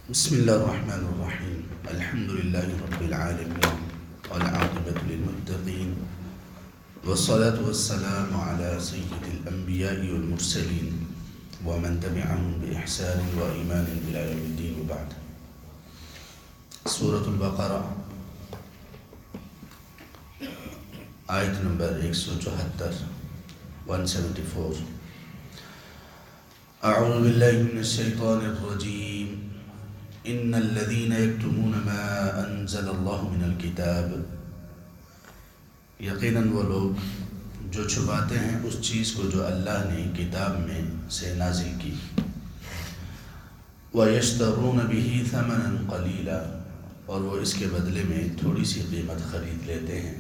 بسم الله الرحمن الرحيم. الحمد لله رب العالمين والعاقبة للمتقين والصلاة والسلام على سيد الأنبياء والمرسلين ومن تبعهم بإحسان وإيمان إلى يوم الدين وبعد. سورة البقرة آیت نمبر 174 174. اعوذ باللہ من الشیطان الرجیم. ان الذين يكتمون ما انزل اللہ من الکتاب، یقیناً وہ لوگ جو چھپاتے ہیں اس چیز کو جو اللہ نے کتاب میں سے نازل کی، وَيَشْتَرُونَ بِهِ ثَمَنًا قَلِيلًا، اور وہ اس کے بدلے میں تھوڑی سی قیمت خرید لیتے ہیں.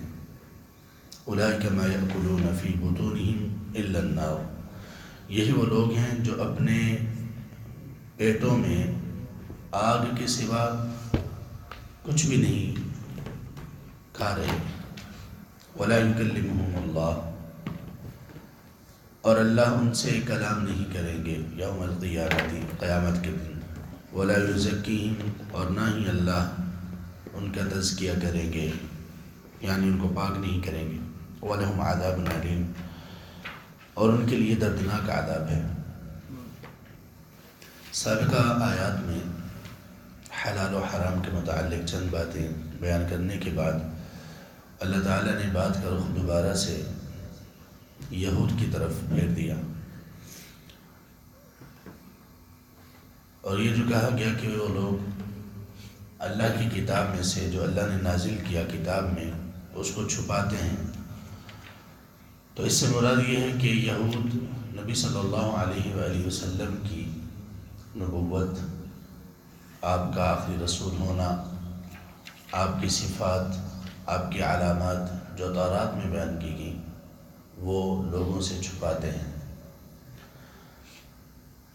أُولَئِكَ مَا يَأْكُلُونَ فِي بُطُونِهِمْ إِلَّا النَّارَ، یہی وہ لوگ ہیں جو اپنے پیٹوں میں آگ کے سوا کچھ بھی نہیں کھا رہے. وَلَا يُكَلِّمُهُمُ اللَّهُ، اور اللہ ان سے کلام نہیں کریں گے یوم القیامت، قیامت کے دن. وَلَا يُزَكِّيهِمْ، اور نہ ہی اللہ ان کا تزکیہ کریں گے، یعنی ان کو پاک نہیں کریں گے. وَلَهُمْ عَذَابٌ أَلِيمٌ، اور ان کے لیے دردناک عذاب ہے. سابقہ آیات میں حلال و حرام کے متعلق چند باتیں بیان کرنے کے بعد اللہ تعالیٰ نے بات کا رخ دوبارہ سے یہود کی طرف پھیر دیا، اور یہ جو کہا گیا کہ وہ لوگ اللہ کی کتاب میں سے جو اللہ نے نازل کیا کتاب میں اس کو چھپاتے ہیں، تو اس سے مراد یہ ہے کہ یہود نبی صلی اللہ علیہ وآلہ وسلم کی نبوت، آپ کا آخری رسول ہونا، آپ کی صفات، آپ کی علامات جو تورات میں بیان کی گئیں وہ لوگوں سے چھپاتے ہیں.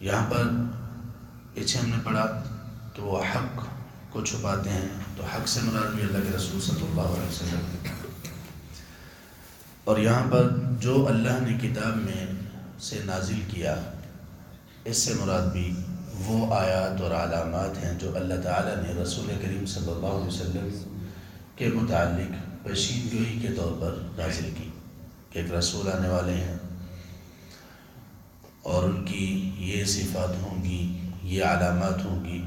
یہاں پر پیچھے ہم نے پڑھا کہ وہ حق کو چھپاتے ہیں، تو حق سے مراد بھی اللہ کے رسول صلی اللہ علیہ وسلم. اور یہاں پر جو اللہ نے کتاب میں سے نازل کیا، اس سے مراد بھی وہ آیات اور علامات ہیں جو اللہ تعالیٰ نے رسول کریم صلی اللہ علیہ وسلم کے متعلق پیشین گوئی کے طور پر نازل کی کہ ایک رسول آنے والے ہیں اور ان کی یہ صفات ہوں گی، یہ علامات ہوں گی.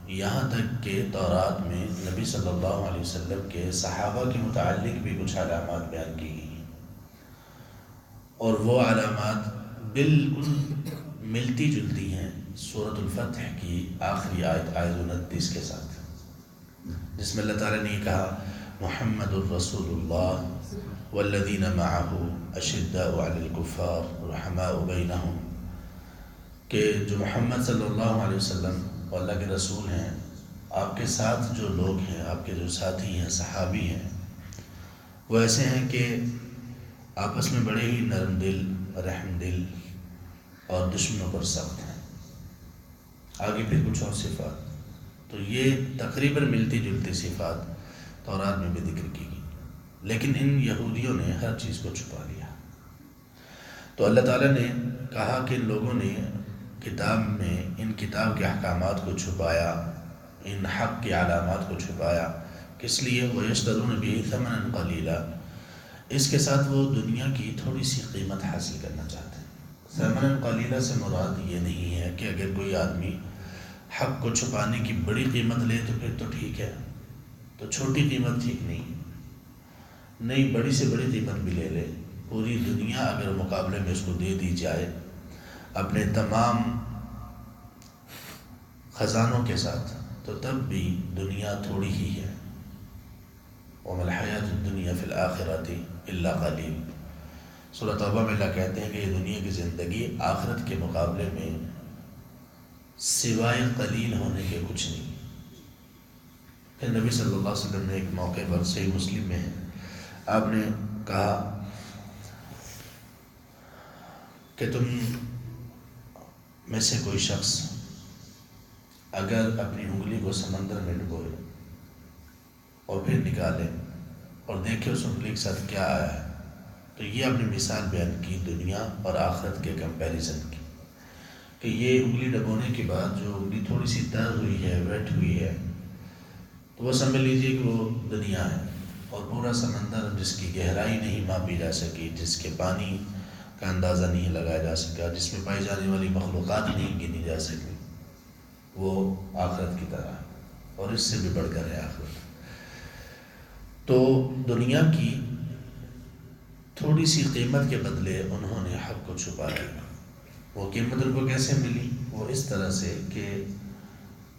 یہاں تک کہ تورات میں نبی صلی اللہ علیہ وسلم کے صحابہ کے متعلق بھی کچھ علامات بیان کی گئی ہیں، اور وہ علامات بالکل ملتی جلتی ہیں سورۃ الفتح کی آخری آیت 29 کے ساتھ، جس میں اللہ تعالیٰ نے یہ کہا محمد الرسول اللہ والذین معہ اشداء علی الکفار رحماء بینہم، کہ جو محمد صلی اللہ علیہ وسلم اللہ کے رسول ہیں، آپ کے ساتھ جو لوگ ہیں، آپ کے جو ساتھی ہیں، صحابی ہیں، وہ ایسے ہیں کہ آپس میں بڑے ہی نرم دل، رحم دل اور دشمنوں پر سخت ہیں. آگے پھر کچھ اور صفات، تو یہ تقریباً ملتی جلتی صفات تورات میں بھی ذکر کی گئی، لیکن ان یہودیوں نے ہر چیز کو چھپا لیا. تو اللہ تعالیٰ نے کہا کہ ان لوگوں نے کتاب میں ان کتاب کے احکامات کو چھپایا، ان حق کی علامات کو چھپایا. کس لیے؟ وَيَشْتَرُونَ بِهِ ثَمَنًا قَلِيلًا، اس کے ساتھ وہ دنیا کی تھوڑی سی قیمت حاصل کرنا چاہتے ہیں. ثَمَنًا قَلِيلًا سے مراد یہ نہیں ہے کہ اگر کوئی آدمی حق کو چھپانے کی بڑی قیمت لے تو پھر تو ٹھیک ہے، تو چھوٹی قیمت ٹھیک نہیں، بڑی سے بڑی قیمت بھی لے لے. پوری دنیا اگر مقابلے میں اس کو دے دی جائے اپنے تمام خزانوں کے ساتھ، تو تب بھی دنیا تھوڑی ہی ہے. وَمَا الْحَيَاةُ الدُّنْيَا فِي الْآخِرَةِ إِلَّا قَلِيلٌ. سورۃ توبہ میں اللہ کہتے ہیں کہ یہ دنیا کی زندگی آخرت کے مقابلے میں سوائے قلیل ہونے کے کچھ نہیں. پھر نبی صلی اللہ علیہ وسلم نے ایک موقع پر، صحیح مسلم میں ہے، آپ نے کہا کہ تم میں سے کوئی شخص اگر اپنی انگلی کو سمندر میں ڈبوئے اور پھر نکالے اور دیکھے اس انگلی کے ساتھ کیا آیا ہے، تو یہ اپنی مثال بیان کی دنیا اور آخرت کے کمپیریزن کی کہ یہ انگلی ڈبونے کے بعد جو انگلی تھوڑی سی تر ہوئی ہے، ویٹ ہوئی ہے، تو وہ سمجھ لیجیے کہ وہ دنیا ہے، اور پورا سمندر جس کی گہرائی نہیں ماپی جا سکی، جس کے پانی کا اندازہ نہیں لگایا جا سکا، جس میں پائی جانے والی مخلوقات نہیں گنی جا سکی، وہ آخرت کی طرح ہے، اور اس سے بھی بڑھ کر ہے آخرت۔ تو دنیا کی تھوڑی سی قیمت کے بدلے انہوں نے حق کو چھپا دیا۔ وہ قیمت ان کو کیسے ملی؟ وہ اس طرح سے کہ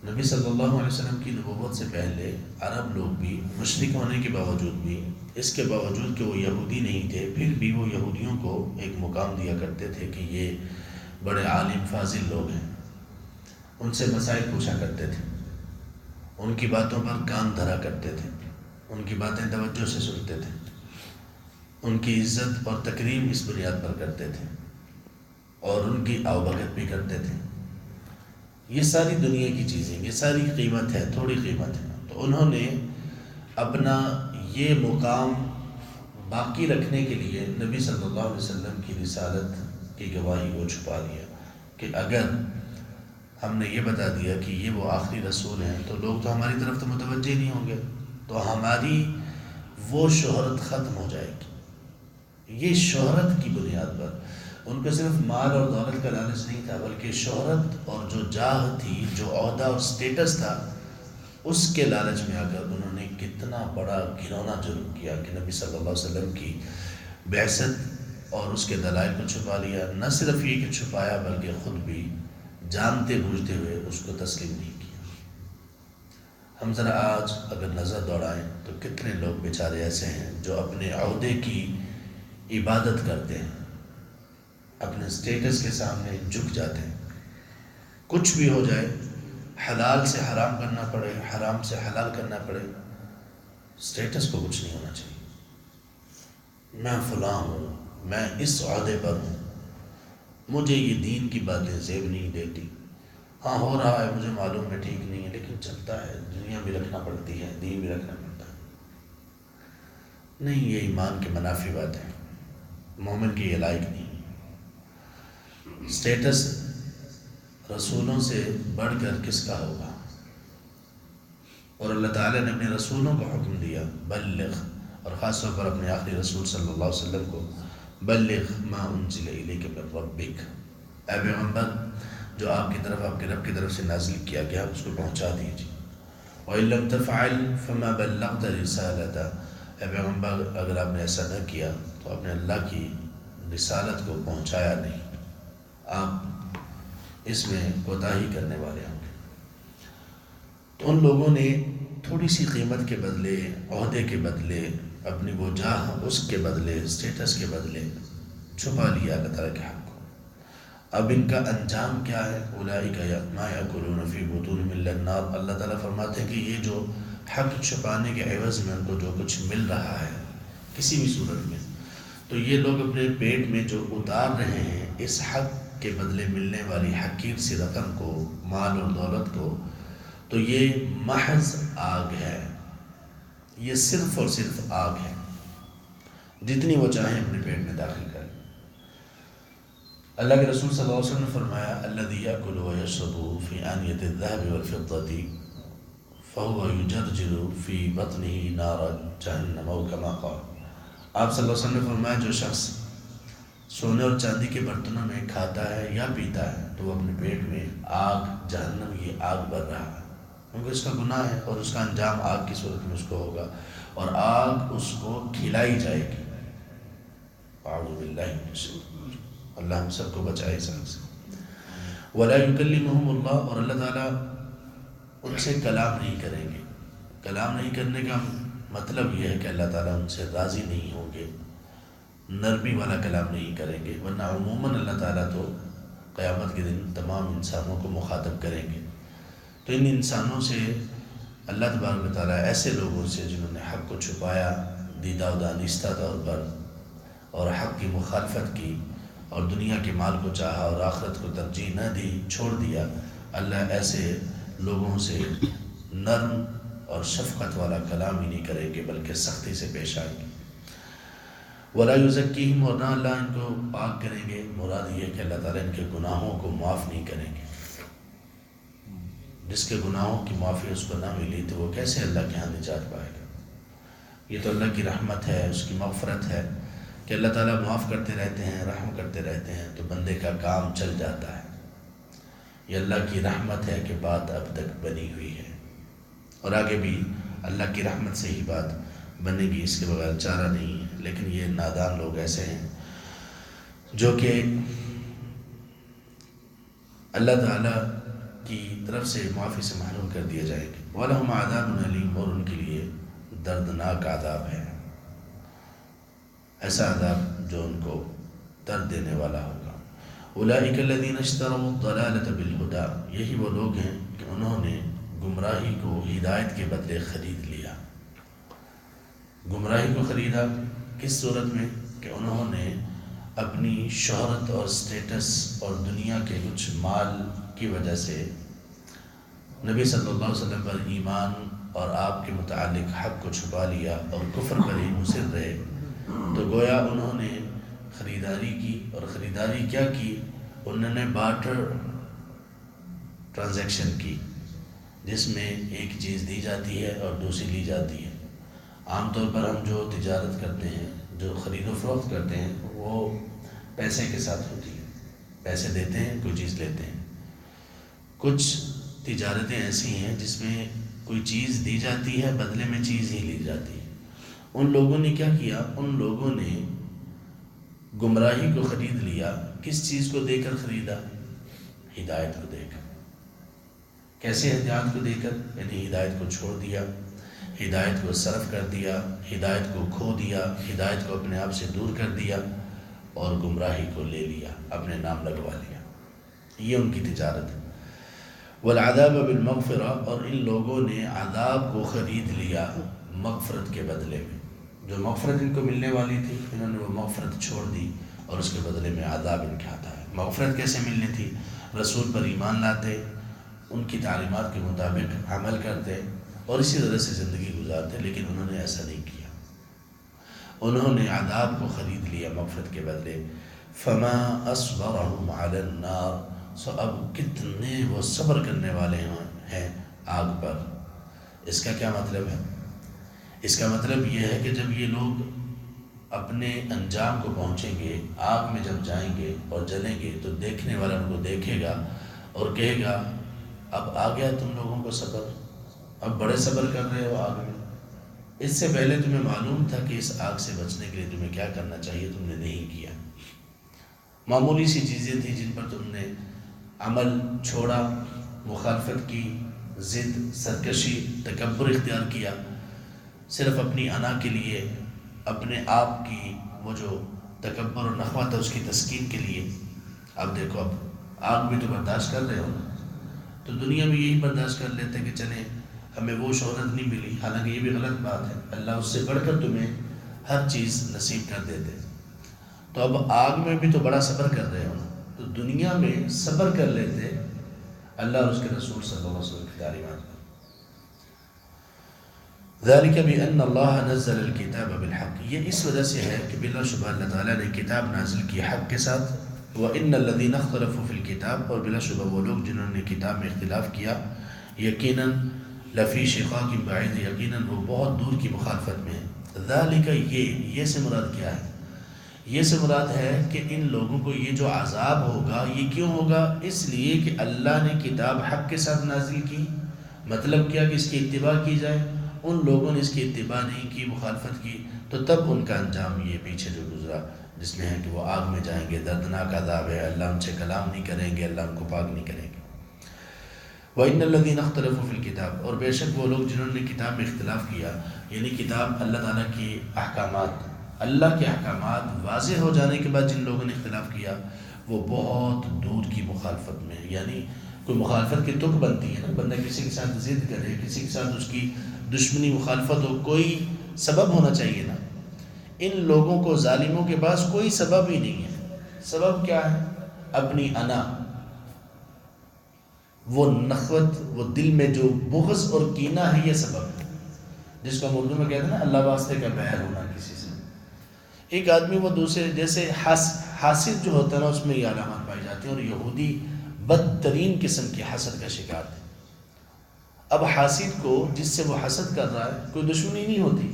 نبی صلی اللہ علیہ وسلم کی نبوت سے پہلے عرب لوگ بھی مشرک ہونے کے باوجود بھی، اس کے باوجود کہ وہ یہودی نہیں تھے، پھر بھی وہ یہودیوں کو ایک مقام دیا کرتے تھے کہ یہ بڑے عالم فاضل لوگ ہیں، ان سے مسائل پوچھا کرتے تھے، ان کی باتوں پر کان دھرا کرتے تھے، ان کی باتیں توجہ سے سنتے تھے، ان کی عزت اور تکریم اس بنیاد پر کرتے تھے، اور ان کی آوبھگت بھی کرتے تھے۔ یہ ساری دنیا کی چیزیں، یہ ساری قیمت ہے، تھوڑی قیمت ہے۔ تو انہوں نے اپنا یہ مقام باقی رکھنے کے لیے نبی صلی اللہ علیہ وسلم کی رسالت کی گواہی کو چھپا دیا کہ اگر ہم نے یہ بتا دیا کہ یہ وہ آخری رسول ہیں تو لوگ تو ہماری طرف تو متوجہ نہیں ہوں گے، تو ہماری وہ شہرت ختم ہو جائے گی۔ یہ شہرت کی بنیاد پر ان کو صرف مال اور دولت کا لالچ نہیں تھا، بلکہ شہرت اور جو جاہ تھی، جو عہدہ اور سٹیٹس تھا، اس کے لالچ میں آ کر انہوں نے کتنا بڑا گھنونا جرم کیا کہ نبی صلی اللہ علیہ وسلم کی بعثت اور اس کے دلائل کو چھپا لیا۔ نہ صرف یہ کہ چھپایا، بلکہ خود بھی جانتے بوجھتے ہوئے اس کو تسلیم نہیں کیا۔ ہم ذرا آج اگر نظر دوڑائیں تو کتنے لوگ بیچارے ایسے ہیں جو اپنے عہدے کی عبادت کرتے ہیں، اپنے سٹیٹس کے سامنے جھک جاتے ہیں، کچھ بھی ہو جائے، حلال سے حرام کرنا پڑے، حرام سے حلال کرنا پڑے، سٹیٹس کو کچھ نہیں ہونا چاہیے۔ میں فلاں ہوں، میں اس عہدے پر ہوں، مجھے یہ دین کی باتیں زیب نہیں دیتی، ہاں ہو رہا ہے مجھے معلوم ہے ٹھیک نہیں ہے، لیکن چلتا ہے، دنیا بھی رکھنا پڑتی ہے، دین بھی رکھنا پڑتا ہے۔ نہیں، یہ ایمان کے منافی بات ہے، مومن کی یہ لائق نہیں۔ سٹیٹس رسولوں سے بڑھ کر کس کا ہوگا؟ اور اللہ تعالیٰ نے اپنے رسولوں کو حکم دیا بلغ، اور خاص طور پر اپنے آخری رسول صلی اللہ علیہ وسلم کو بلغ ما انزل الیک من ربک، اے پیغمبر جو آپ کی طرف، آپ کے رب کی طرف سے نازل کیا گیا اس کو پہنچا دیجیے۔ وَإِن لَمْ تَفْعَلْ فَمَا بَلَّغْتَ رِسَالَتَهُ، اے پیغمبر اگر آپ نے ایسا نہ کیا تو آپ نے اللہ کی رسالت کو پہنچایا نہیں، آپ اس میں کوتاہی کرنے والے ہوں گے۔ تو ان لوگوں نے تھوڑی سی قیمت کے بدلے، عہدے کے بدلے، اپنی وہ جاہ اس کے بدلے، سٹیٹس کے بدلے چھپا لیا اللہ تعالیٰ کے حق کو۔ اب ان کا انجام کیا ہے؟ اولئک ما یاکلون فی بطونہم الا النار، اللہ تعالیٰ فرماتے ہیں کہ یہ جو حق چھپانے کے عوض میں ان کو جو کچھ مل رہا ہے کسی بھی صورت میں، تو یہ لوگ اپنے پیٹ میں جو اتار رہے ہیں اس حق کے بدلے ملنے والی حقیر سی رقم کو، مال اور دولت کو، تو یہ محض آگ ہے، یہ صرف اور صرف آگ ہے، جتنی وہ چاہیں اپنے پیٹ میں داخل کریں۔ اللہ کے رسول صلی اللہ علیہ وسلم نے فرمایا الذی یأکل ویشرب فی آنیۃ الذہب والفضة فہو یجرجر فی بطنہ نار جہنم او کما قال، آپ صلی اللہ علیہ وسلم نے فرمایا جو شخص سونے اور چاندی کے برتنوں میں کھاتا ہے یا پیتا ہے تو وہ اپنے پیٹ میں آگ، جہنم کی آگ بھر رہا ہے، کیونکہ اس کا گناہ ہے اور اس کا انجام آگ کی صورت میں اس کو ہوگا، اور آگ اس کو کھلائی جائے گی۔ اعوذ باللہ من الشیطان، اللہ ہم سب کو بچائے اس آگ سے۔ ولا یکلمہم اللہ، اور اللہ تعالیٰ ان سے کلام نہیں کریں گے۔ کلام نہیں کرنے کا مطلب یہ ہے کہ اللہ تعالیٰ ان سے راضی نہیں ہوں گے، نرمی والا کلام نہیں کریں گے، ورنہ عموماً اللہ تعالیٰ تو قیامت کے دن تمام انسانوں کو مخاطب کریں گے۔ تو ان انسانوں سے اللہ تبارک و تعالیٰ ایسے لوگوں سے جنہوں نے حق کو چھپایا دیدہ و دانستہ طور پر اور حق کی مخالفت کی اور دنیا کے مال کو چاہا اور آخرت کو ترجیح نہ دی، چھوڑ دیا، اللہ ایسے لوگوں سے نرم اور شفقت والا کلام ہی نہیں کریں گے بلکہ سختی سے پیش آئیں گے۔ ولا یزکیہم، اور نہ اللہ ان کو پاک کریں گے۔ مراد یہ کہ اللہ تعالیٰ ان کے گناہوں کو معاف نہیں کریں گے۔ جس کے گناہوں کی معافی اس کو نہ ملی تو وہ کیسے اللہ کے ہاں نجات پائے گا؟ یہ تو اللہ کی رحمت ہے، اس کی مغفرت ہے کہ اللہ تعالیٰ معاف کرتے رہتے ہیں، رحم کرتے رہتے ہیں تو بندے کا کام چل جاتا ہے۔ یہ اللہ کی رحمت ہے کہ بات اب تک بنی ہوئی ہے، اور آگے بھی اللہ کی رحمت سے ہی بات بنے گی، اس کے بغیر چارہ نہیں ہے۔ لیکن یہ نادان لوگ ایسے ہیں جو کہ اللہ تعالیٰ کی طرف سے معافی سے محروم کر دیے جائیں گے۔ وَلَهُمْ عَذَابٌ أَلِيمٌ، اور ان کے لیے دردناک عذاب ہے، ایسا عذاب جو ان کو درد دینے والا ہوگا۔ أُولَئِكَ الَّذِينَ اشْتَرَوُا الضَّلَالَةَ بِالْهُدَىٰ، یہی وہ لوگ ہیں کہ انہوں نے گمراہی کو ہدایت کے بدلے خرید لیا۔ گمراہی کو خریدا کس صورت میں؟ کہ انہوں نے اپنی شہرت اور سٹیٹس اور دنیا کے کچھ مال کی وجہ سے نبی صلی اللہ علیہ وسلم پر ایمان اور آپ کے متعلق حق کو چھپا لیا اور کفر پر ہی مصر رہے۔ تو گویا انہوں نے خریداری کی، اور خریداری کیا کی؟ انہوں نے بارٹر ٹرانزیکشن کی، جس میں ایک چیز دی جاتی ہے اور دوسری لی جاتی ہے۔ عام طور پر ہم جو تجارت کرتے ہیں، جو خرید و فروخت کرتے ہیں، وہ پیسے کے ساتھ ہوتی ہے، پیسے دیتے ہیں، کوئی چیز لیتے ہیں۔ کچھ تجارتیں ایسی ہیں جس میں کوئی چیز دی جاتی ہے، بدلے میں چیز ہی لی جاتی ہے۔ ان لوگوں نے کیا کیا؟ ان لوگوں نے گمراہی کو خرید لیا۔ کس چیز کو دے کر خریدا؟ ہدایت کو دے کر۔ کیسے ہدایت کو دے کر؟ یعنی ہدایت کو چھوڑ دیا، ہدایت کو صرف کر دیا، ہدایت کو کھو دیا، ہدایت کو اپنے آپ سے دور کر دیا، اور گمراہی کو لے لیا، اپنے نام لگوا لیا۔ یہ ان کی تجارت ہے۔ والعذاب بالمغفرہ، اور ان لوگوں نے عذاب کو خرید لیا مغفرت کے بدلے میں۔ جو مغفرت ان کو ملنے والی تھی، انہوں نے وہ مغفرت چھوڑ دی، اور اس کے بدلے میں عذاب ان کے آتا ہے۔ مغفرت کیسے ملنی تھی؟ رسول پر ایمان لاتے، ان کی تعلیمات کے مطابق عمل کرتے، اور اسی طرح سے زندگی گزارتے، لیکن انہوں نے ایسا نہیں کیا۔ انہوں نے عذاب کو خرید لیا مغفرت کے بدلے۔ فما اصبرهم على النار، سو اب کتنے وہ صبر کرنے والے ہیں آگ پر۔ اس کا کیا مطلب ہے؟ اس کا مطلب یہ ہے کہ جب یہ لوگ اپنے انجام کو پہنچیں گے، آگ میں جب جائیں گے اور جلیں گے، تو دیکھنے والا ان کو دیکھے گا اور کہے گا اب آ گیا تم لوگوں کو صبر، اب بڑے صبر کر رہے ہو آگ میں۔ اس سے پہلے تمہیں معلوم تھا کہ اس آگ سے بچنے کے لیے تمہیں کیا کرنا چاہیے، تم نے نہیں کیا۔ معمولی سی چیزیں تھیں جن پر تم نے عمل چھوڑا، مخالفت کی، ضد، سرکشی، تکبر اختیار کیا، صرف اپنی انا کے لیے، اپنے آپ کی وہ جو تکبر اور نخوہ تھا اس کی تسکین کے لیے۔ اب دیکھو، اب آگ بھی تو برداشت کر رہے ہو نا، تو دنیا میں یہی برداشت کر لیتے کہ چلیں ہمیں وہ شہرت نہیں ملی، حالانکہ یہ بھی غلط بات ہے، اللہ اس سے بڑھ کر تمہیں ہر چیز نصیب کر دیتے۔ تو اب آگ میں بھی تو بڑا صبر کر رہے ہو نا، تو دنیا میں صبر کر لیتے اللہ اور اس کے رسول صلی اللہ علیہ وسلم کی تعلیمات پر۔ ذَلِكَ بِأَنَّ اللَّهَ نَزَّلَ الْكِتَابَ بِالْحَقِّ، یہ اس وجہ سے ہے کہ بلا شبہ اللہ تعالیٰ نے کتاب نازل کی حق کے ساتھ۔ وَإِنَّ الَّذِينَ اخْتَلَفُوا فِي الْكِتَابِ، اور بلا شبہ وہ لوگ جنہوں نے کتاب میں اختلاف کیا، یقیناً لفی شقاق بعید، یقیناً وہ بہت دور کی مخالفت میں ہے۔ ذالک، یہ سے مراد کیا ہے؟ یہ سے مراد ہے کہ ان لوگوں کو یہ جو عذاب ہوگا، یہ کیوں ہوگا؟ اس لیے کہ اللہ نے کتاب حق کے ساتھ نازل کی، مطلب کیا کہ اس کی اتباع کی جائے۔ ان لوگوں نے اس کی اتباع نہیں کی، مخالفت کی، تو تب ان کا انجام یہ پیچھے جو گزرا، جس میں ہے کہ وہ آگ میں جائیں گے، دردناک عذاب ہے، اللہ ان سے کلام نہیں کریں گے، اللہ ان کو پاک نہیں کریں گے۔ وَإِنَّ الَّذِينَ اخْتَلَفُوا فِي الْكِتَابِ، اور بے شک وہ لوگ جنہوں نے کتاب میں اختلاف کیا، یعنی کتاب اللہ تعالیٰ کی احکامات، اللہ کے احکامات واضح ہو جانے کے بعد جن لوگوں نے اختلاف کیا، وہ بہت دور کی مخالفت میں ہے۔ یعنی کوئی مخالفت کی تک بنتی ہے نا، بندہ کسی کے ساتھ ضد کرے، کسی کے ساتھ اس کی دشمنی مخالفت ہو، کوئی سبب ہونا چاہیے نا۔ ان لوگوں کو، ظالموں کے پاس کوئی سبب ہی نہیں ہے۔ سبب کیا ہے؟ اپنی انا، وہ نخوت، وہ دل میں جو بغض اور کینہ ہے، یہ سبب ہے، جس کو ہم اردو میں کہتے ہیں نا اللہ واسطے کا بیر ہونا کسی سے۔ ایک آدمی وہ دوسرے جیسے حاسد جو ہوتا ہے نا اس میں یہ علامات پائی جاتی ہیں، اور یہودی بدترین قسم کی حسد کا شکار تھے۔ اب حاسد کو جس سے وہ حسد کر رہا ہے کوئی دشمنی نہیں ہوتی،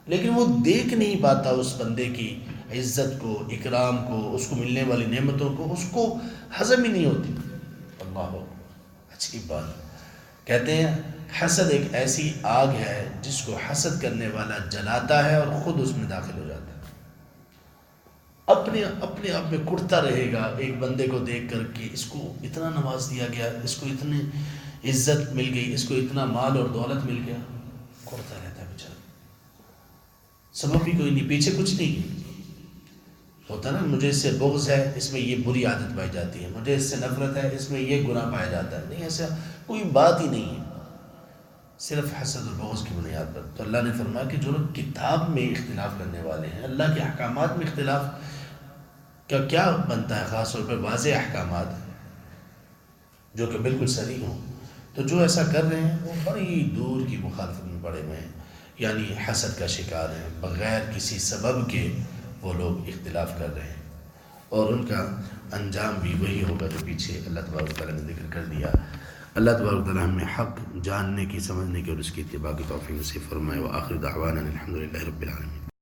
لیکن وہ دیکھ نہیں پاتا اس بندے کی عزت کو، اکرام کو، اس کو ملنے والی نعمتوں کو، اس کو ہضم ہی نہیں ہوتی۔ اللہ عجیب بات، کہتے ہیں حسد ایک ایسی آگ ہے جس کو حسد کرنے والا جلاتا ہے اور خود اس میں داخل ہو جاتا ہے، اپنے آپ میں کڑتا رہے گا ایک بندے کو دیکھ کر کہ اس کو اتنا نواز دیا گیا، اس کو اتنی عزت مل گئی، اس کو اتنا مال اور دولت مل گیا، کڑتا رہتا ہے بیچارہ، سبب بھی کوئی نہیں، پیچھے کچھ نہیں ہوتا نا، مجھے اس سے بغض ہے، اس میں یہ بری عادت پائی جاتی ہے، مجھے اس سے نفرت ہے، اس میں یہ گناہ پایا جاتا ہے، نہیں، ایسا کوئی بات ہی نہیں ہے، صرف حسد اور بغض کی بنیاد پر۔ تو اللہ نے فرمایا کہ جو لوگ کتاب میں اختلاف کرنے والے ہیں، اللہ کے احکامات میں اختلاف کا کیا بنتا ہے، خاص طور پر واضح احکامات جو کہ بالکل صریح ہوں، تو جو ایسا کر رہے ہیں وہ بڑی دور کی مخالفت میں پڑے ہوئے ہیں، یعنی حسد کا شکار ہیں، بغیر کسی سبب کے وہ لوگ اختلاف کر رہے ہیں، اور ان کا انجام بھی وہی ہوگا جو پیچھے اللہ تبارک و تعالیٰ نے ذکر کر دیا۔ اللہ تبارک و تعالیٰ ہمیں حق جاننے کی، سمجھنے کی اور اس کی اتباع کی توفیق نصیب فرمائے۔ وآخر دعوانا الحمد للہ رب العالمین۔